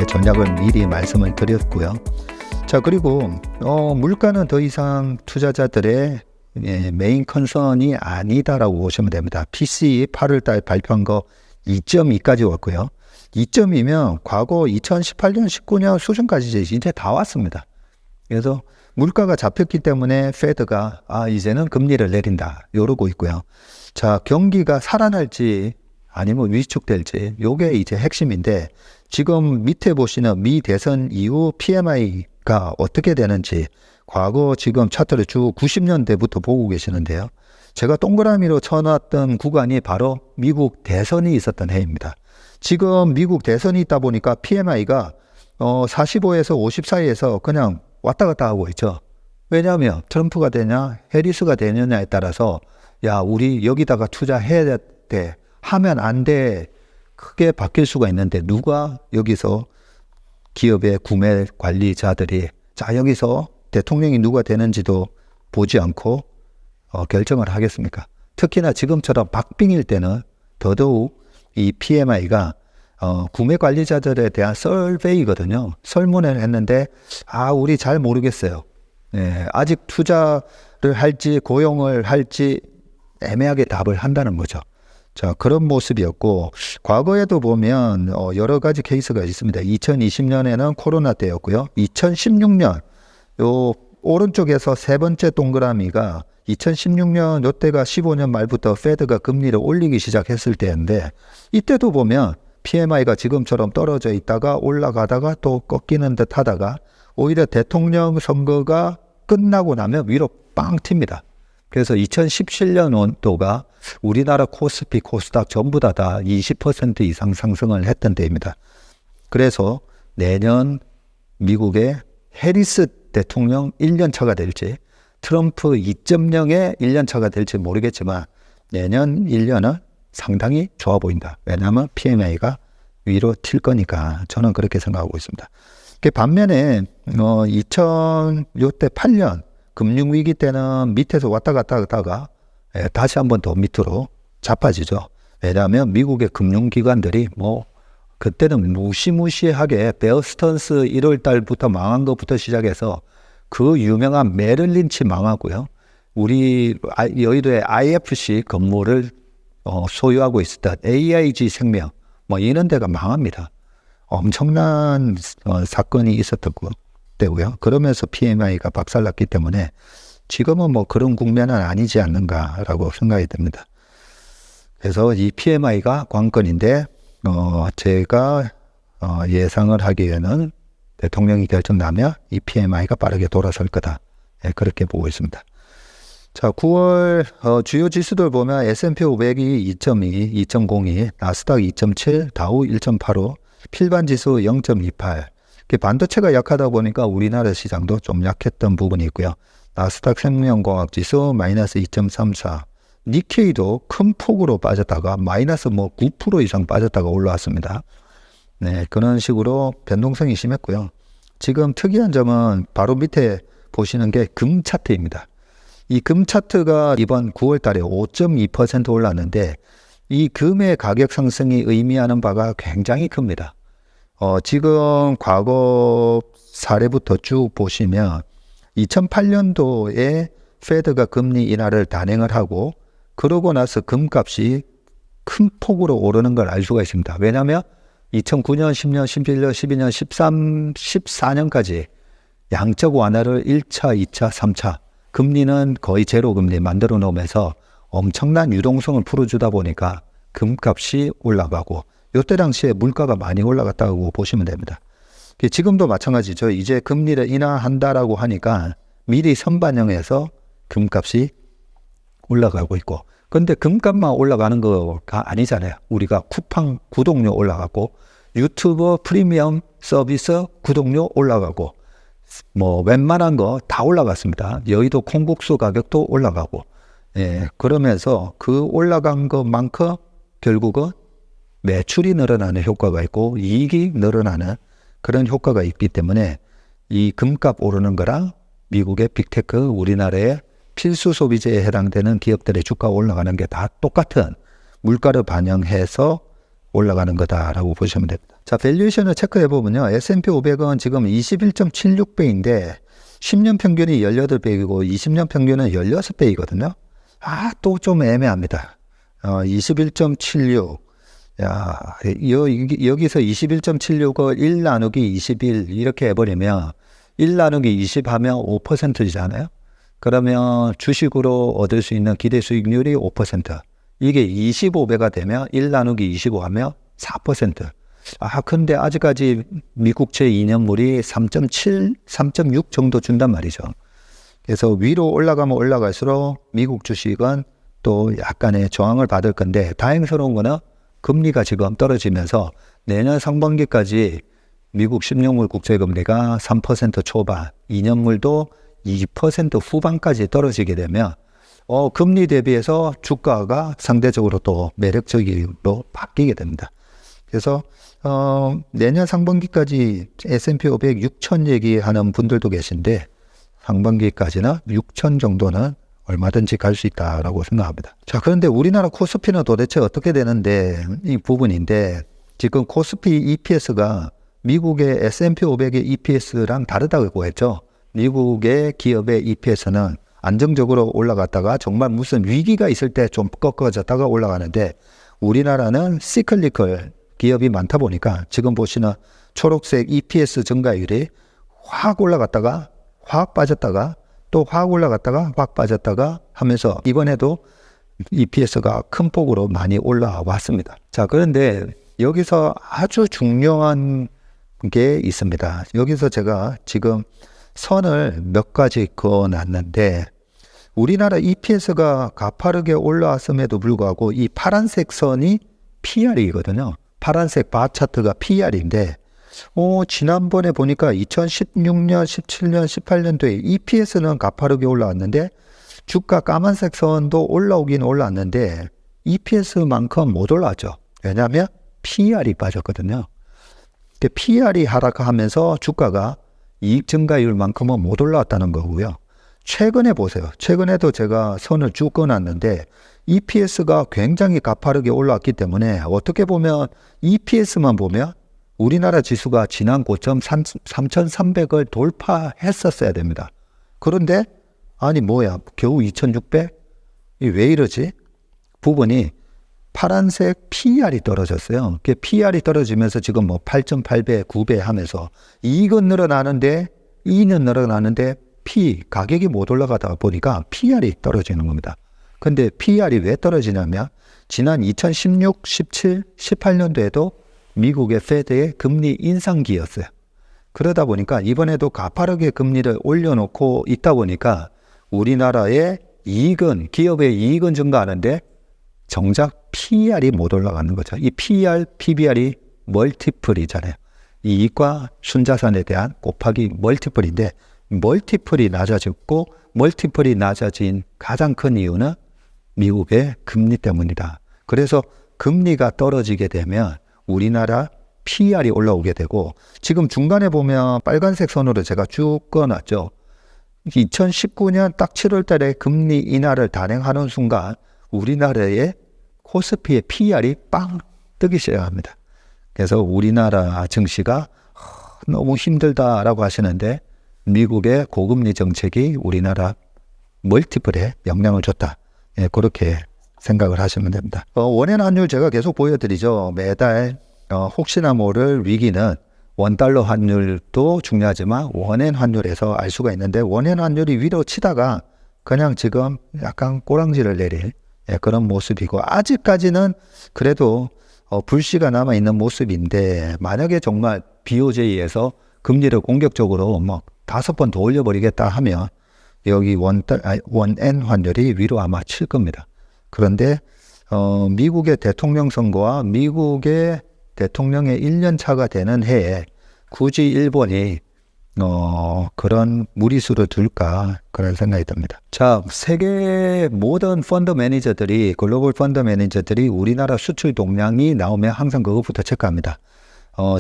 전략을 미리 말씀을 드렸고요. 자, 그리고 물가는 더 이상 투자자들의 메인 컨선이 아니다라고 보시면 됩니다. PCE 8월달 발표한 거 2.2까지 왔고요. 2.2면 과거 2018년, 19년 수준까지 이제 다 왔습니다. 그래서 물가가 잡혔기 때문에 페드가 이제는 금리를 내린다 이러고 있고요. 자, 경기가 살아날지 아니면 위축될지 요게 이제 핵심인데, 지금 밑에 보시는 미 대선 이후 PMI가 어떻게 되는지 과거 지금 차트를 쭉 90년대부터 보고 계시는데요. 제가 동그라미로 쳐놨던 구간이 바로 미국 대선이 있었던 해입니다. 지금 미국 대선이 있다 보니까 PMI가 45에서 50 사이에서 그냥 왔다 갔다 하고 있죠. 왜냐하면 트럼프가 되냐 해리스가 되느냐에 따라서 야, 우리 여기다가 투자해야 돼, 하면 안 돼, 크게 바뀔 수가 있는데, 누가 여기서 기업의 구매 관리자들이 자, 여기서 대통령이 누가 되는지도 보지 않고 결정을 하겠습니까? 특히나 지금처럼 박빙일 때는 더더욱 이 PMI가 구매 관리자들에 대한 설베이거든요. 설문을 했는데 우리 잘 모르겠어요. 아직 투자를 할지 고용을 할지 애매하게 답을 한다는 거죠. 자, 그런 모습이었고, 과거에도 보면 여러 가지 케이스가 있습니다. 2020년에는 코로나 때였고요. 2016년 요 오른쪽에서 세 번째 동그라미가 2016년 요때가 15년 말부터 페드가 금리를 올리기 시작했을 때인데, 이때도 보면 PMI가 지금처럼 떨어져 있다가 올라가다가 또 꺾이는 듯 하다가 오히려 대통령 선거가 끝나고 나면 위로 빵 튑니다. 그래서 2017년 온도가 우리나라 코스피, 코스닥 전부 다 20% 이상 상승을 했던 때입니다. 그래서 내년 미국의 해리스 대통령 1년 차가 될지, 트럼프 2.0의 1년 차가 될지 모르겠지만 내년 1년은 상당히 좋아 보인다. 왜냐하면 PMI가 위로 튈 거니까 저는 그렇게 생각하고 있습니다. 반면에 2008년 금융위기 때는 밑에서 왔다 갔다 하다가 다시 한번 더 밑으로 자빠지죠. 왜냐하면 미국의 금융기관들이 그때는 무시무시하게 베어스턴스 1월 달부터 망한 것부터 시작해서 그 유명한 메릴 린치 망하고요. 우리 여의도의 IFC 건물을 소유하고 있었던 AIG 생명 이런 데가 망합니다. 엄청난 사건이 있었던 때고요. 그러면서 PMI가 박살났기 때문에 지금은 그런 국면은 아니지 않는가라고 생각이 듭니다. 그래서 이 PMI가 관건인데, 제가 예상을 하기에는 대통령이 결정나면 이 PMI가 빠르게 돌아설 거다. 그렇게 보고 있습니다. 자, 9월 주요 지수들 보면 S&P 500이 2.2, 2.02, 나스닥 2.7, 다우 1.85, 필반 지수 0.28. 반도체가 약하다 보니까 우리나라 시장도 좀 약했던 부분이 있고요. 나스닥 생명공학 지수 마이너스 2.34, 니케이도 큰 폭으로 빠졌다가 마이너스 9% 이상 빠졌다가 올라왔습니다. 네, 그런 식으로 변동성이 심했고요. 지금 특이한 점은 바로 밑에 보시는 게 금 차트입니다. 이 금 차트가 이번 9월 달에 5.2% 올랐는데, 이 금의 가격 상승이 의미하는 바가 굉장히 큽니다. 지금 과거 사례부터 쭉 보시면 2008년도에 페드가 금리 인하를 단행을 하고, 그러고 나서 금값이 큰 폭으로 오르는 걸 알 수가 있습니다. 왜냐하면 2009년, 10년, 11년, 12년, 13, 14년까지 양적 완화를 1차, 2차, 3차 금리는 거의 제로 금리 만들어 놓으면서 엄청난 유동성을 풀어주다 보니까 금값이 올라가고, 이때 당시에 물가가 많이 올라갔다고 보시면 됩니다. 지금도 마찬가지죠. 이제 금리를 인하한다라고 하니까 미리 선반영해서 금값이 올라가고 있고, 근데 금값만 올라가는 거가 아니잖아요. 우리가 쿠팡 구독료 올라가고, 유튜브 프리미엄 서비스 구독료 올라가고, 웬만한 거 다 올라갔습니다. 여의도 콩국수 가격도 올라가고, 그러면서 그 올라간 것만큼 결국은 매출이 늘어나는 효과가 있고 이익이 늘어나는 그런 효과가 있기 때문에 이 금값 오르는 거랑 미국의 빅테크, 우리나라의 필수 소비재에 해당되는 기업들의 주가 올라가는 게 다 똑같은 물가를 반영해서 올라가는 거다라고 보시면 됩니다. 자, 밸류에이션을 체크해 보면요. S&P 500은 지금 21.76배인데 10년 평균이 18배이고 20년 평균은 16배이거든요. 또 좀 애매합니다. 21.76. 야, 여기서 21.76을 1 나누기 21 이렇게 해버리면 1 나누기 20 하면 5%잖아요. 그러면 주식으로 얻을 수 있는 기대 수익률이 5%. 이게 25배가 되면 1 나누기 25 하면 4%. 근데 아직까지 미국채 2년물이 3.7, 3.6 정도 준단 말이죠. 그래서 위로 올라가면 올라갈수록 미국 주식은 또 약간의 저항을 받을 건데, 다행스러운 거는 금리가 지금 떨어지면서 내년 상반기까지 미국 10년물 국채금리가 3% 초반, 2년물도 2% 후반까지 떨어지게 되면 금리 대비해서 주가가 상대적으로 또 매력적으로 바뀌게 됩니다. 그래서 내년 상반기까지 S&P 500 6천 얘기하는 분들도 계신데, 상반기까지는 6천 정도는 얼마든지 갈 수 있다라고 생각합니다. 자, 그런데 우리나라 코스피는 도대체 어떻게 되는데, 이 부분인데, 지금 코스피 EPS가 미국의 S&P 500의 EPS랑 다르다고 했죠. 미국의 기업의 EPS는 안정적으로 올라갔다가 정말 무슨 위기가 있을 때 좀 꺾어졌다가 올라가는데, 우리나라는 시클리컬 기업이 많다 보니까 지금 보시는 초록색 EPS 증가율이 확 올라갔다가 확 빠졌다가 또 확 올라갔다가 확 빠졌다가 하면서 이번에도 EPS가 큰 폭으로 많이 올라왔습니다. 자, 그런데 여기서 아주 중요한 게 있습니다. 여기서 제가 지금 선을 몇 가지 그어놨는데, 우리나라 EPS가 가파르게 올라왔음에도 불구하고 이 파란색 선이 PR이거든요. 파란색 바 차트가 PR인데, 지난번에 보니까 2016년, 17년, 18년도에 EPS는 가파르게 올라왔는데 주가 까만색 선도 올라오긴 올랐는데 EPS만큼 못 올라왔죠. 왜냐하면 PR이 빠졌거든요. PR이 하락하면서 주가가 이익 증가율만큼은 못 올라왔다는 거고요. 최근에 보세요. 최근에도 제가 선을 쭉 그어놨는데 EPS가 굉장히 가파르게 올라왔기 때문에 어떻게 보면 EPS만 보면 우리나라 지수가 지난 고점 3,300을 돌파했었어야 됩니다. 그런데 아니 뭐야, 겨우 2,600? 왜 이러지? 부분이 파란색 PR이 떨어졌어요. PR이 떨어지면서 지금 뭐 8.8배, 9배 하면서 이익은 늘어나는데 E는 늘어나는데 가격이 못 올라가다 보니까 PR이 떨어지는 겁니다. 근데 PR이 왜 떨어지냐면 지난 2016, 17, 18년도에도 미국의 페드의 금리 인상기였어요. 그러다 보니까 이번에도 가파르게 금리를 올려놓고 있다 보니까 우리나라의 이익은, 기업의 이익은 증가하는데 정작 PR이 못 올라가는 거죠. 이 PR, PBR이 멀티플이잖아요. 이익과 순자산에 대한 곱하기 멀티플인데, 멀티플이 낮아졌고 멀티플이 낮아진 가장 큰 이유는 미국의 금리 때문이다. 그래서 금리가 떨어지게 되면 우리나라 PR이 올라오게 되고, 지금 중간에 보면 빨간색 선으로 제가 쭉 꺼놨죠. 2019년 딱 7월 달에 금리 인하를 단행하는 순간 우리나라의 코스피의 PR이 빵 뜨기 시작합니다. 그래서 우리나라 증시가 너무 힘들다라고 하시는데 미국의 고금리 정책이 우리나라 멀티플에 영향을 줬다. 그렇게 생각을 하시면 됩니다. 원엔 환율 제가 계속 보여드리죠. 매달 혹시나 모를 위기는 원달러 환율도 중요하지만 원엔 환율에서 알 수가 있는데, 원엔 환율이 위로 치다가 그냥 지금 약간 꼬랑지를 내릴 그런 모습이고, 아직까지는 그래도 불씨가 남아있는 모습인데, 만약에 정말 BOJ에서 금리를 공격적으로 뭐 5번 더 올려버리겠다 하면 여기 원엔 환율이 위로 아마 칠 겁니다. 그런데 미국의 대통령 선거와 미국의 대통령의 1년 차가 되는 해에 굳이 일본이 그런 무리수를 둘까, 그런 생각이 듭니다. 자, 세계 모든 펀드 매니저들이, 글로벌 펀드 매니저들이 우리나라 수출 동향이 나오면 항상 그것부터 체크합니다.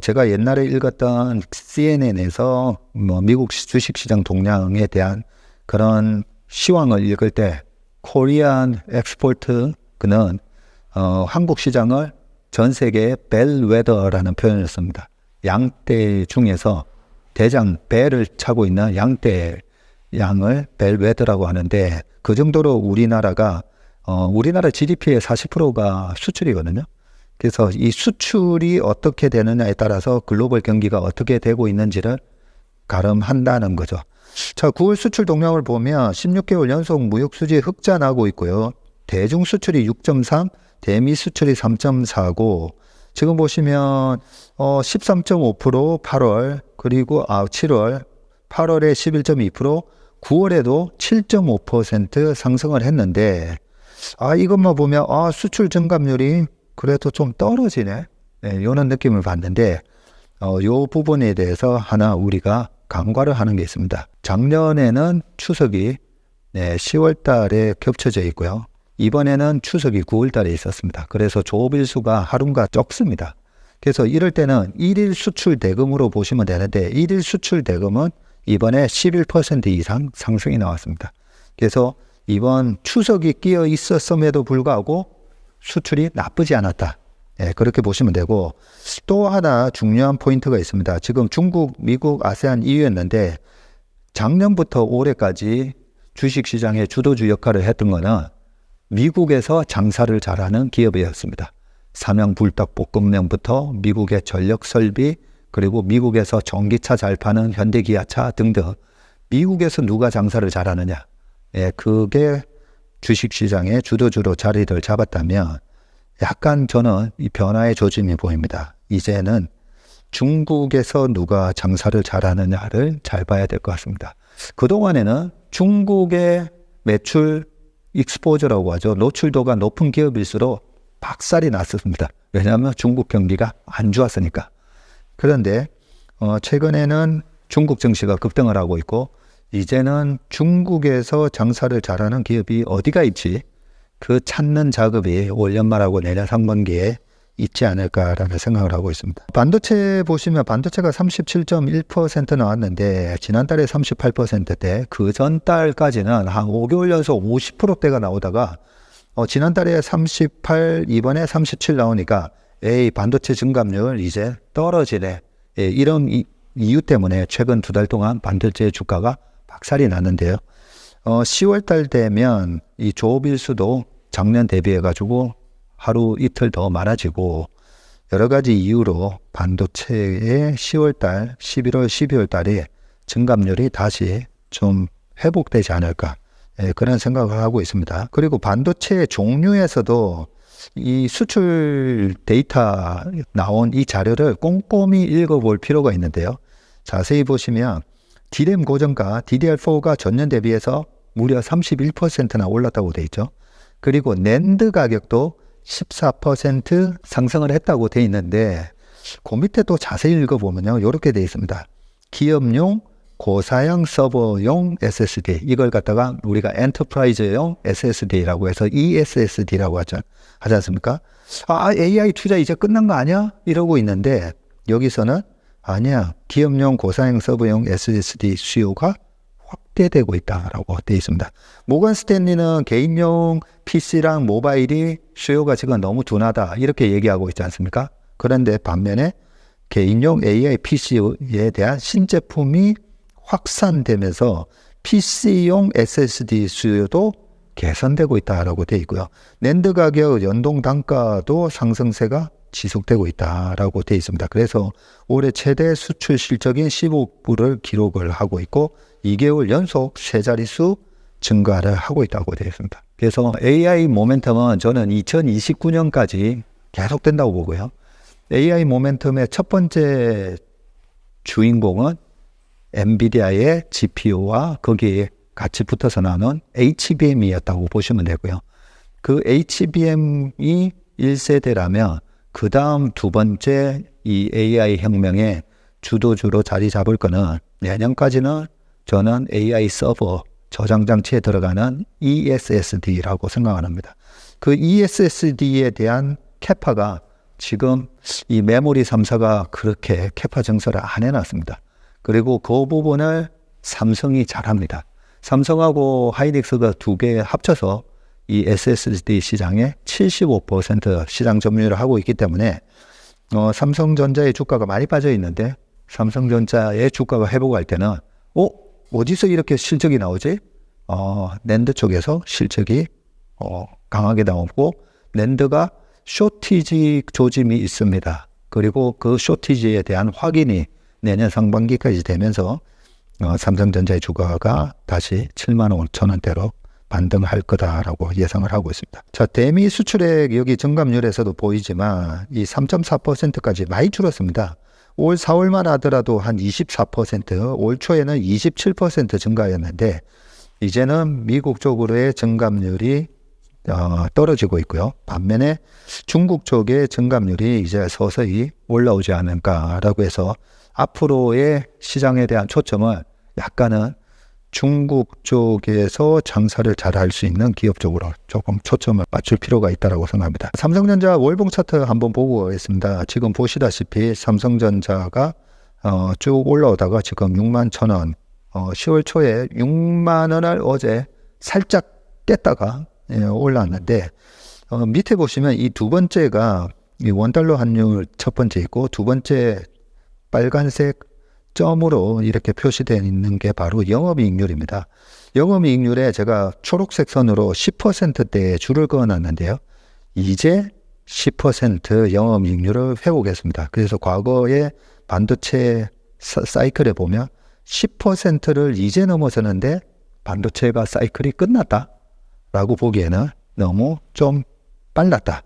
제가 옛날에 읽었던 CNN에서 미국 주식시장 동향에 대한 그런 시황을 읽을 때 코리안 엑스포트 그는 한국 시장을 전 세계의 벨웨더라는 표현을 씁니다. 양떼 중에서 대장 벨을 차고 있는 양떼 양을 벨웨더라고 하는데, 그 정도로 우리나라 GDP의 40%가 수출이거든요. 그래서 이 수출이 어떻게 되느냐에 따라서 글로벌 경기가 어떻게 되고 있는지를 가름한다는 거죠. 자, 9월 수출 동향을 보면 16개월 연속 무역 수지 흑자 나고 있고요. 대중 수출이 6.3, 대미 수출이 3.4고, 지금 보시면 13.5% 8월, 그리고 7월, 8월에 11.2%, 9월에도 7.5% 상승을 했는데, 이것만 보면 수출 증감률이 그래도 좀 떨어지네, 이런 느낌을 받는데, 요 부분에 대해서 하나 우리가 간과를 하는 게 있습니다. 작년에는 추석이 10월 달에 겹쳐져 있고요. 이번에는 추석이 9월 달에 있었습니다. 그래서 조업일수가 하루가 적습니다. 그래서 이럴 때는 1일 수출 대금으로 보시면 되는데, 1일 수출 대금은 이번에 11% 이상 상승이 나왔습니다. 그래서 이번 추석이 끼어 있었음에도 불구하고 수출이 나쁘지 않았다, 그렇게 보시면 되고, 또 하나 중요한 포인트가 있습니다. 지금 중국, 미국, 아세안, EU였는데 작년부터 올해까지 주식시장의 주도주 역할을 했던 거는 미국에서 장사를 잘하는 기업이었습니다. 삼양불닭볶음면부터 미국의 전력설비, 그리고 미국에서 전기차 잘 파는 현대기아차 등등, 미국에서 누가 장사를 잘하느냐, 그게 주식시장의 주도주로 자리를 잡았다면, 약간 저는 이 변화의 조짐이 보입니다. 이제는 중국에서 누가 장사를 잘하느냐를 잘 봐야 될 것 같습니다. 그동안에는 중국의 매출 익스포저라고 하죠. 노출도가 높은 기업일수록 박살이 났습니다. 왜냐하면 중국 경기가 안 좋았으니까. 그런데 최근에는 중국 증시가 급등을 하고 있고, 이제는 중국에서 장사를 잘하는 기업이 어디가 있지? 그 찾는 작업이 올 연말하고 내년 상반기에 있지 않을까라는 생각을 하고 있습니다. 반도체 보시면 반도체가 37.1% 나왔는데 지난달에 38%대, 그 전달까지는 한 5개월 연속 50%대가 나오다가 지난달에 38, 이번에 37 나오니까 반도체 증감률 이제 떨어지네, 이런 이유 때문에 최근 2달 동안 반도체 주가가 박살이 났는데요. 10월 달 되면 이 조업일수도 작년 대비해 가지고 하루 이틀 더 많아지고, 여러 가지 이유로 반도체의 10월 달, 11월, 12월 달에 증감률이 다시 좀 회복되지 않을까, 그런 생각을 하고 있습니다. 그리고 반도체 종류에서도 이 수출 데이터 나온 이 자료를 꼼꼼히 읽어볼 필요가 있는데요. 자세히 보시면 DRAM 고정가 DDR4가 전년 대비해서 무려 31%나 올랐다고 돼 있죠. 그리고 낸드 가격도 14% 상승을 했다고 돼 있는데, 그 밑에 또 자세히 읽어보면요, 이렇게 돼 있습니다. 기업용 고사양 서버용 SSD, 이걸 갖다가 우리가 엔터프라이즈용 SSD라고 해서 ESSD라고 하지 않습니까? AI 투자 이제 끝난 거 아니야? 이러고 있는데, 여기서는 아니야, 기업용 고사양 서버용 SSD 수요가 확대되고 있다라고 되어 있습니다. 모건 스탠리는 개인용 PC랑 모바일이 수요가 지금 너무 둔하다, 이렇게 얘기하고 있지 않습니까? 그런데 반면에 개인용 AI PC에 대한 신제품이 확산되면서 PC용 SSD 수요도 개선되고 있다라고 되어 있고요. 낸드 가격 연동 단가도 상승세가 지속되고 있다라고 되어 있습니다. 그래서 올해 최대 수출 실적인 15%를 기록을 하고 있고, 2개월 연속 세 자릿수 증가를 하고 있다고 되어 있습니다. 그래서 AI 모멘텀은 저는 2029년까지 계속된다고 보고요. AI 모멘텀의 첫 번째 주인공은 엔비디아의 GPU와 거기에 같이 붙어서 나오는 HBM이었다고 보시면 되고요. 그 HBM이 1세대라면 그 다음 두 번째 이 AI 혁명의 주도주로 자리 잡을 거는 내년까지는 저는 AI 서버 저장장치에 들어가는 ESSD라고 생각을 합니다. 그 ESSD에 대한 캐파가 지금 이 메모리 3사가 그렇게 캐파 증설을 안 해놨습니다. 그리고 그 부분을 삼성이 잘합니다. 삼성하고 하이닉스가 두 개 합쳐서 이 SSD 시장의 75% 시장 점유율을 하고 있기 때문에 삼성전자의 주가가 많이 빠져 있는데 삼성전자의 주가가 회복할 때는 어디서 이렇게 실적이 나오지? 낸드 쪽에서 실적이 강하게 나오고 낸드가 쇼티지 조짐이 있습니다. 그리고 그 쇼티지에 대한 확인이 내년 상반기까지 되면서 삼성전자의 주가가 다시 75,000원대로 반등할 거다라고 예상을 하고 있습니다. 자, 대미 수출액 여기 증감률에서도 보이지만 이 3.4%까지 많이 줄었습니다. 올 4월만 하더라도 한 24%, 올 초에는 27% 증가였는데 이제는 미국 쪽으로의 증감률이 떨어지고 있고요. 반면에 중국 쪽의 증감률이 이제 서서히 올라오지 않을까라고 해서 앞으로의 시장에 대한 초점을 약간은 중국 쪽에서 장사를 잘 할 수 있는 기업 쪽으로 조금 초점을 맞출 필요가 있다고 생각합니다. 삼성전자 월봉 차트 한번 보고 있습니다. 지금 보시다시피 삼성전자가 쭉 올라오다가 지금 61,000원, 10월 초에 6만 원을 어제 살짝 깼다가 올라왔는데 밑에 보시면 이 두 번째가 이 원달러 환율 첫 번째 있고 두 번째 빨간색 점으로 이렇게 표시되어 있는 게 바로 영업이익률입니다. 영업이익률에 제가 초록색 선으로 10%대에 줄을 그어놨는데요. 이제 10% 영업이익률을 회복했습니다. 그래서 과거의 반도체 사이클에 보면 10%를 이제 넘어서는데 반도체가 사이클이 끝났다라고 보기에는 너무 좀 빨랐다.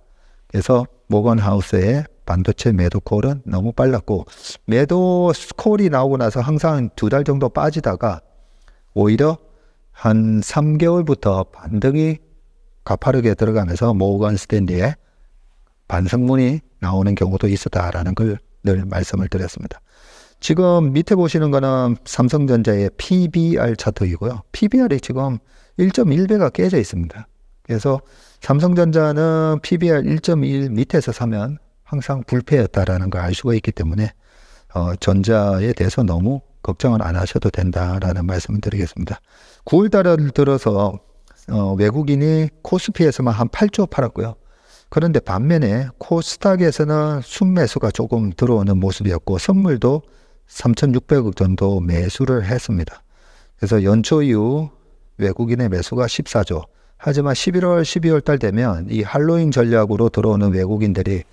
그래서 모건하우스의 반도체 매도 콜은 너무 빨랐고 매도 콜이 나오고 나서 항상 2달 정도 빠지다가 오히려 한 3개월부터 반등이 가파르게 들어가면서 모건 스탠리의 반성문이 나오는 경우도 있었다라는 걸 늘 말씀을 드렸습니다. 지금 밑에 보시는 거는 삼성전자의 PBR 차트이고요. PBR이 지금 1.1배가 깨져 있습니다. 그래서 삼성전자는 PBR 1.1 밑에서 사면 항상 불패였다라는 걸 알 수가 있기 때문에 전자에 대해서 너무 걱정은 안 하셔도 된다라는 말씀을 드리겠습니다. 9월 달을 들어서 외국인이 코스피에서만 한 8조 팔았고요. 그런데 반면에 코스닥에서는 순매수가 조금 들어오는 모습이었고 선물도 3,600억 정도 매수를 했습니다. 그래서 연초 이후 외국인의 매수가 14조. 하지만 11월, 12월 달 되면 이 할로윈 전략으로 들어오는 외국인들이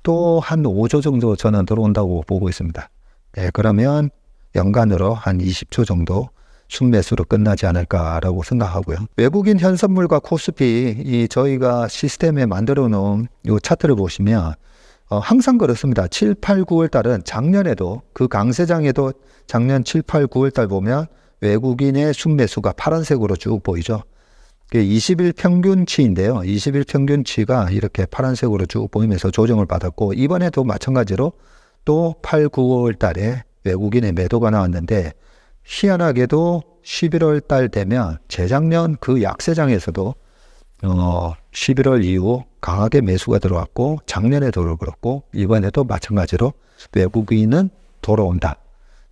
또 한 5조 정도 저는 들어온다고 보고 있습니다. 네, 그러면 연간으로 한 20조 정도 순매수로 끝나지 않을까라고 생각하고요. 외국인 현선물과 코스피 이 저희가 시스템에 만들어 놓은 이 차트를 보시면 항상 그렇습니다. 7, 8, 9월 달은 작년에도 그 강세장에도 작년 7, 8, 9월 달 보면 외국인의 순매수가 파란색으로 쭉 보이죠. 20일 평균치인데요. 20일 평균치가 이렇게 파란색으로 쭉 보이면서 조정을 받았고 이번에도 마찬가지로 또 8, 9월 달에 외국인의 매도가 나왔는데 희한하게도 11월 달 되면 재작년 그 약세장에서도 11월 이후 강하게 매수가 들어왔고 작년에도 그렇고 이번에도 마찬가지로 외국인은 돌아온다.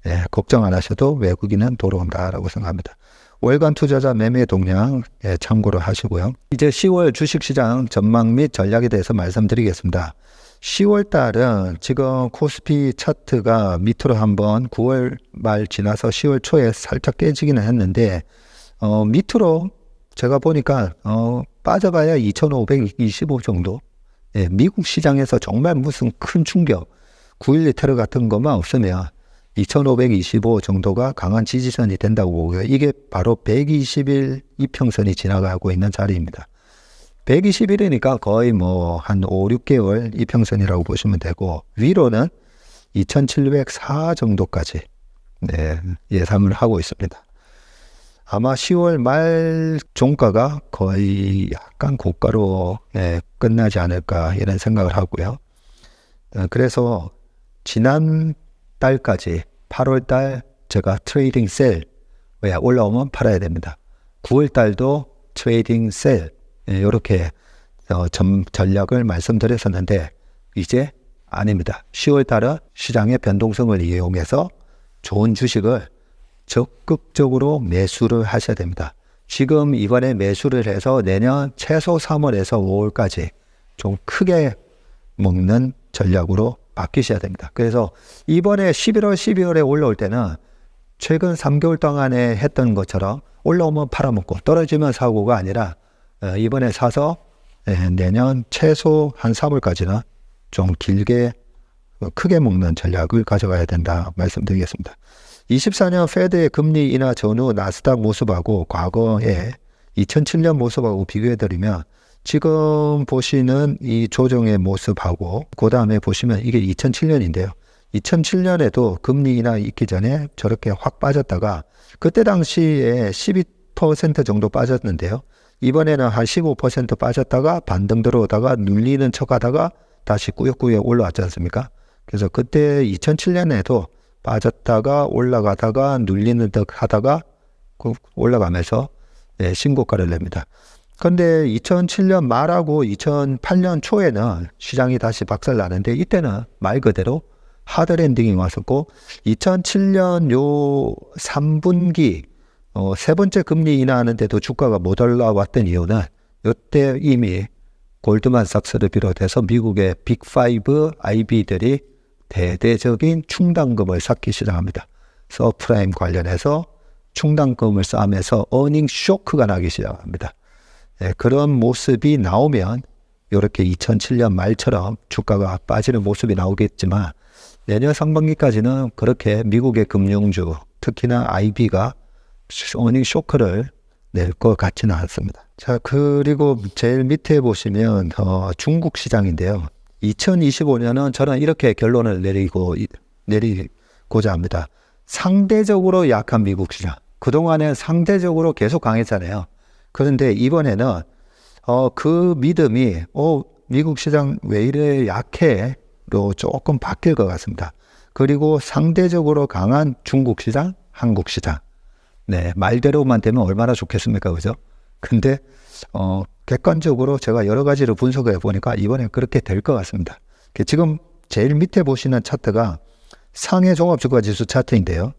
네, 걱정 안 하셔도 외국인은 돌아온다라고 생각합니다. 월간 투자자 매매 동향 참고를 하시고요. 이제 10월 주식시장 전망 및 전략에 대해서 말씀드리겠습니다. 10월 달은 지금 코스피 차트가 밑으로 한번 9월 말 지나서 10월 초에 살짝 깨지기는 했는데 밑으로 제가 보니까 빠져봐야 2,525 정도. 예, 미국 시장에서 정말 무슨 큰 충격 9.12 테러 같은 것만 없으면 2,525 정도가 강한 지지선이 된다고 보고요. 이게 바로 120일 이평선이 지나가고 있는 자리입니다. 120일이니까 거의 뭐 한 5, 6개월 이평선이라고 보시면 되고 위로는 2,704 정도까지 예상을 하고 있습니다. 아마 10월 말 종가가 거의 약간 고가로 끝나지 않을까 이런 생각을 하고요. 그래서 지난 달까지 8월 달 제가 트레이딩 셀 올라오면 팔아야 됩니다. 9월 달도 트레이딩 셀 이렇게 전략을 말씀드렸었는데 이제 아닙니다. 10월 달은 시장의 변동성을 이용해서 좋은 주식을 적극적으로 매수를 하셔야 됩니다. 지금 이번에 매수를 해서 내년 최소 3월에서 5월까지 좀 크게 먹는 전략으로 바뀌셔야 됩니다. 그래서 이번에 11월, 12월에 올라올 때는 최근 3개월 동안에 했던 것처럼 올라오면 팔아먹고 떨어지면 사고가 아니라 이번에 사서 내년 최소 한 3월까지는 좀 길게 크게 먹는 전략을 가져가야 된다 말씀드리겠습니다. 24년 페드의 금리 인하 전후 나스닥 모습하고 과거의 2007년 모습하고 비교해드리면 지금 보시는 이 조정의 모습하고 그 다음에 보시면 이게 2007년인데요. 2007년에도 금리 인하 있기 전에 저렇게 확 빠졌다가 그때 당시에 12% 정도 빠졌는데요. 이번에는 한 15% 빠졌다가 반등 들어오다가 눌리는 척하다가 다시 꾸역꾸역 올라왔지 않습니까? 그래서 그때 2007년에도 빠졌다가 올라가다가 눌리는 듯 하다가 올라가면서 신고가를 냅니다. 그런데 2007년 말하고 2008년 초에는 시장이 다시 박살나는데 이때는 말 그대로 하드랜딩이 왔었고 2007년 요 3분기 세 번째 금리 인하하는데도 주가가 못 올라왔던 이유는 이때 이미 골드만삭스를 비롯해서 미국의 빅5 IB들이 대대적인 충당금을 쌓기 시작합니다. 서프라임 관련해서 충당금을 쌓으면서 어닝 쇼크가 나기 시작합니다. 그런 모습이 나오면 이렇게 2007년 말처럼 주가가 빠지는 모습이 나오겠지만 내년 상반기까지는 그렇게 미국의 금융주 특히나 IB가 어닝 쇼크를 낼 것 같지는 않습니다. 자, 그리고 제일 밑에 보시면 중국 시장인데요. 2025년은 저는 이렇게 결론을 내리고자 합니다. 상대적으로 약한 미국 시장. 그동안에 상대적으로 계속 강했잖아요. 그런데 이번에는 그 믿음이 미국 시장 왜 이래 약해로 조금 바뀔 것 같습니다. 그리고 상대적으로 강한 중국 시장, 한국 시장. 네, 말대로만 되면 얼마나 좋겠습니까, 그죠? 근데 객관적으로 제가 여러 가지로 분석해 보니까 이번에 그렇게 될 것 같습니다. 지금 제일 밑에 보시는 차트가 상해 종합주가지수 차트인데요.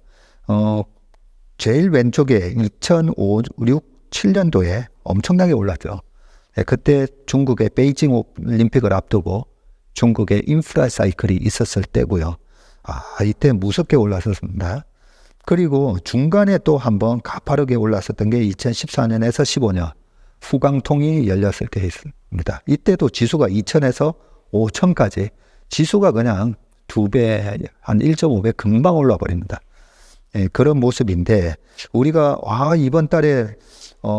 제일 왼쪽에 2005, 6, 7년도에 엄청나게 올랐죠. 그때 중국의 베이징 올림픽을 앞두고 중국의 인프라 사이클이 있었을 때고요. 이때 무섭게 올랐었습니다. 그리고 중간에 또 한번 가파르게 올랐었던 게 2014년에서 15년 후강통이 열렸을 때 있습니다. 이때도 지수가 2000에서 5000까지 지수가 그냥 2배, 한 1.5배 금방 올라 버립니다. 그런 모습인데 우리가 이번 달에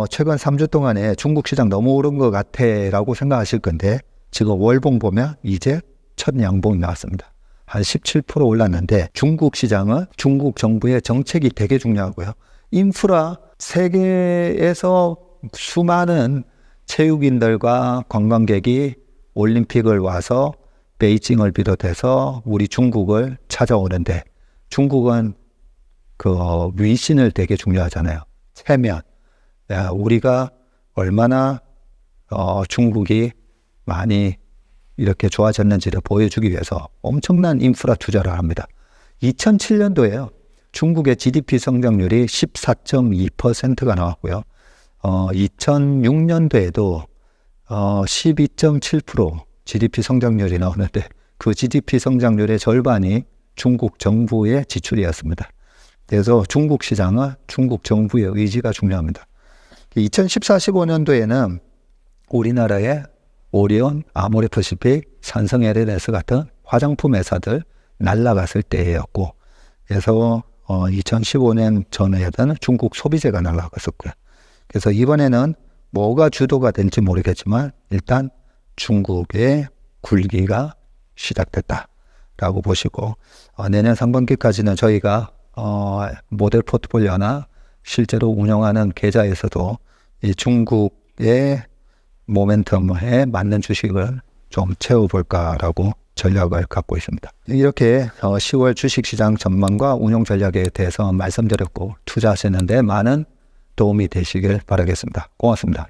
최근 3주 동안에 중국 시장 너무 오른 것 같아 라고 생각하실 건데 지금 월봉 보면 이제 첫 양봉이 나왔습니다. 한 17% 올랐는데 중국 시장은 중국 정부의 정책이 되게 중요하고요. 인프라 세계에서 수많은 체육인들과 관광객이 올림픽을 와서 베이징을 비롯해서 우리 중국을 찾아오는데 중국은 그 위신을 되게 중요하잖아요. 체면. 우리가 얼마나 중국이 많이 이렇게 좋아졌는지를 보여주기 위해서 엄청난 인프라 투자를 합니다. 2007년도에요. 중국의 GDP 성장률이 14.2%가 나왔고요. 2006년도에도 12.7% GDP 성장률이 나오는데 그 GDP 성장률의 절반이 중국 정부의 지출이었습니다. 그래서 중국 시장은 중국 정부의 의지가 중요합니다. 2014-15년도에는 우리나라의 오리온, 아모레퍼시픽, 삼성 LNS 같은 화장품 회사들 날아갔을 때였고 그래서 2015년 전에는 중국 소비재가 날아갔었고요. 그래서 이번에는 뭐가 주도가 될지 모르겠지만 일단 중국의 굴기가 시작됐다라고 보시고 내년 상반기까지는 저희가 모델 포트폴리오나 실제로 운영하는 계좌에서도 이 중국의 모멘텀에 맞는 주식을 좀 채워볼까라고 전략을 갖고 있습니다. 이렇게 10월 주식시장 전망과 운용 전략에 대해서 말씀드렸고 투자하시는데 많은 도움이 되시길 바라겠습니다. 고맙습니다.